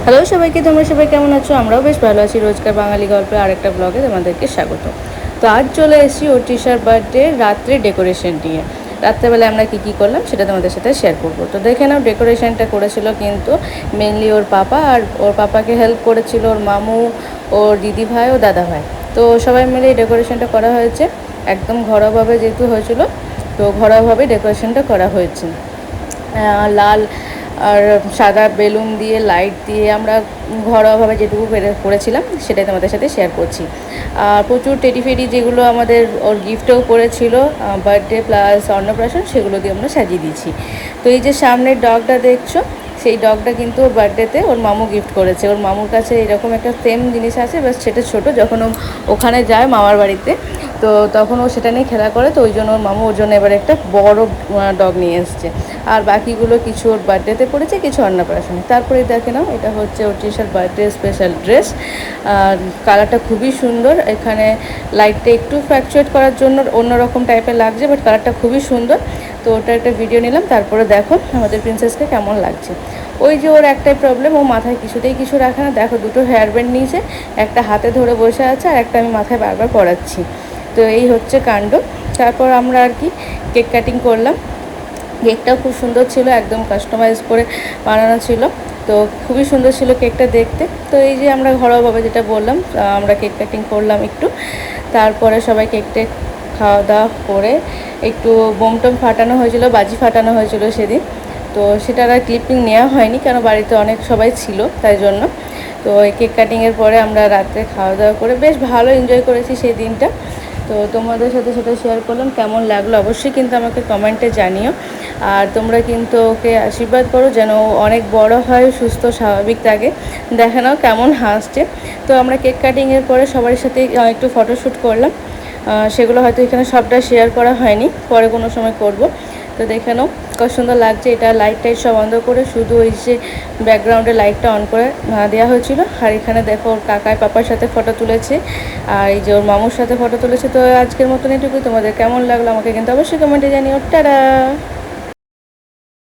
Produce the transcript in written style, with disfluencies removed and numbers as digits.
Hello সবাইকে, তোমরা সবাই কেমন আছো? আমরাও বেশ ভালো আছি। রোজকার বাঙালি গল্পে আরেকটা ব্লগে তোমাদেরকে স্বাগত। তো আজ চলে এসেছি অর্চিশার বার্থডে রাত্রে ডেকোরেশন নিয়ে। রাত্রেবেলায় আমরা কী করলাম সেটা তোমাদের সাথে শেয়ার করবো। তো দেখে নাও, ডেকোরেশনটা করেছিল কিন্তু মেনলি ওর পাপা, আর ওর পাপাকে হেল্প করেছিল ওর মামু, ওর দিদি ভাই ও দাদা ভাই। তো সবাই মিলে এই ডেকোরেশনটা করা হয়েছে একদম ঘরোয়াভাবে, যেহেতু হয়েছিল তো ঘরোয়াভাবে ডেকোরেশনটা করা হয়েছে। লাল আর সাদা বেলুন দিয়ে, লাইট দিয়ে আমরা ঘরোয়াভাবে যেটুকু করেছিলাম সেটাই তোমাদের সাথে শেয়ার করছি। আর প্রচুর টেডি ফেডি যেগুলো আমাদের ওর গিফটও করেছিল বার্থডে প্লাস অন্নপ্রাশন, সেগুলো দিয়ে আমরা সাজিয়ে দিয়েছি। তো এই যে সামনের ডগটা দেখছো, সেই ডগটা কিন্তু ওর বার্থডেতে ওর মামু গিফট করেছে। ওর মামুর কাছে এরকম একটা সেম জিনিস আছে, বাস সেটা ছোটো। যখন ও ওখানে যায় মামার বাড়িতে, তো তখন ও সেটা নিয়ে খেলা করে, তো ওই জন্য ওর মামু ওর জন্য এবার একটা বড় ডগ নিয়ে এসছে। আর বাকিগুলো কিছু ওর বার্থডেতে পড়েছে, কিছু অন্নপ্রাশনে। তারপরে দেখে নাও, এটা হচ্ছে অর্চিশার বার্থডে স্পেশাল ড্রেস। আর কালারটা খুবই সুন্দর। এখানে লাইটটা একটু ফ্ল্যাকচুয়েট করার জন্য অন্যরকম টাইপের লাগছে, বাট কালারটা খুবই সুন্দর। তো ওটা একটা ভিডিও নিলাম, তারপরে দেখো আমাদের প্রিন্সেসকে কেমন লাগছে। ওই যে ওর একটাই প্রবলেম, ও মাথায় কিছুতেই কিছু রাখে না। দেখো, দুটো হেয়ার ব্যান্ড নিয়েছে, একটা হাতে ধরে বসে আছে আর একটা আমি মাথায় বারবার পরাচ্ছি। তো এই হচ্ছে কাণ্ড। তারপর আমরা আর কি কেক কাটিং করলাম। কেকটাও খুব সুন্দর ছিল, একদম কাস্টমাইজ করে বানানো ছিল। তো খুবই সুন্দর ছিল কেকটা দেখতে। তো এই যে আমরা ঘরোয়াভাবে যেটা বললাম, আমরা কেক কাটিং করলাম একটু। তারপরে সবাই কেকটা খাওয়া দাওয়া করে একটু বোম টোম ফাটানো হয়েছিল, বাজি ফাটানো হয়েছিল সেদিন। তো সেটার আর ক্লিপিং নেওয়া হয়নি, কেন বাড়িতে অনেক সবাই ছিল তাই জন্য। তো এই কেক কাটিংয়ের পরে আমরা রাত্রে খাওয়া দাওয়া করে বেশ ভালো এনজয় করেছি সেই দিনটা। তো তোমাদের সাথে সেটা শেয়ার করলাম। কেমন লাগলো অবশ্যই কিন্তু আমাকে কমেন্টে জানিও। আর তোমরা কিন্তু ওকে আশীর্বাদ করো যেন ও অনেক বড় হয়, সুস্থ স্বাভাবিক থাকে। দেখে নাও কেমন হাসছে। তো আমরা কেক কাটিংয়ের পরে সবার সাথে একটু ফটোশ্যুট করলাম। সেগুলো হয়তো এখানে সবটা শেয়ার করা হয়নি, পরে কোনো সময় করব। তো দেখে নাও কত সুন্দর লাগছে। এটা লাইট টাইট সব বন্ধ করে শুধু ওই যে ব্যাকগ্রাউন্ডে লাইটটা অন করে দেওয়া হয়েছিল। আর এখানে দেখো ওর কাকায় পাপার সাথে ফটো তুলেছে, আর এই যে ওর মামুর সাথে ফটো তুলেছে। তো আজকের মতন এটুকুই। তোমাদের কেমন লাগলো আমাকে কিন্তু অবশ্যই কমেন্টে জানিও। টাটা।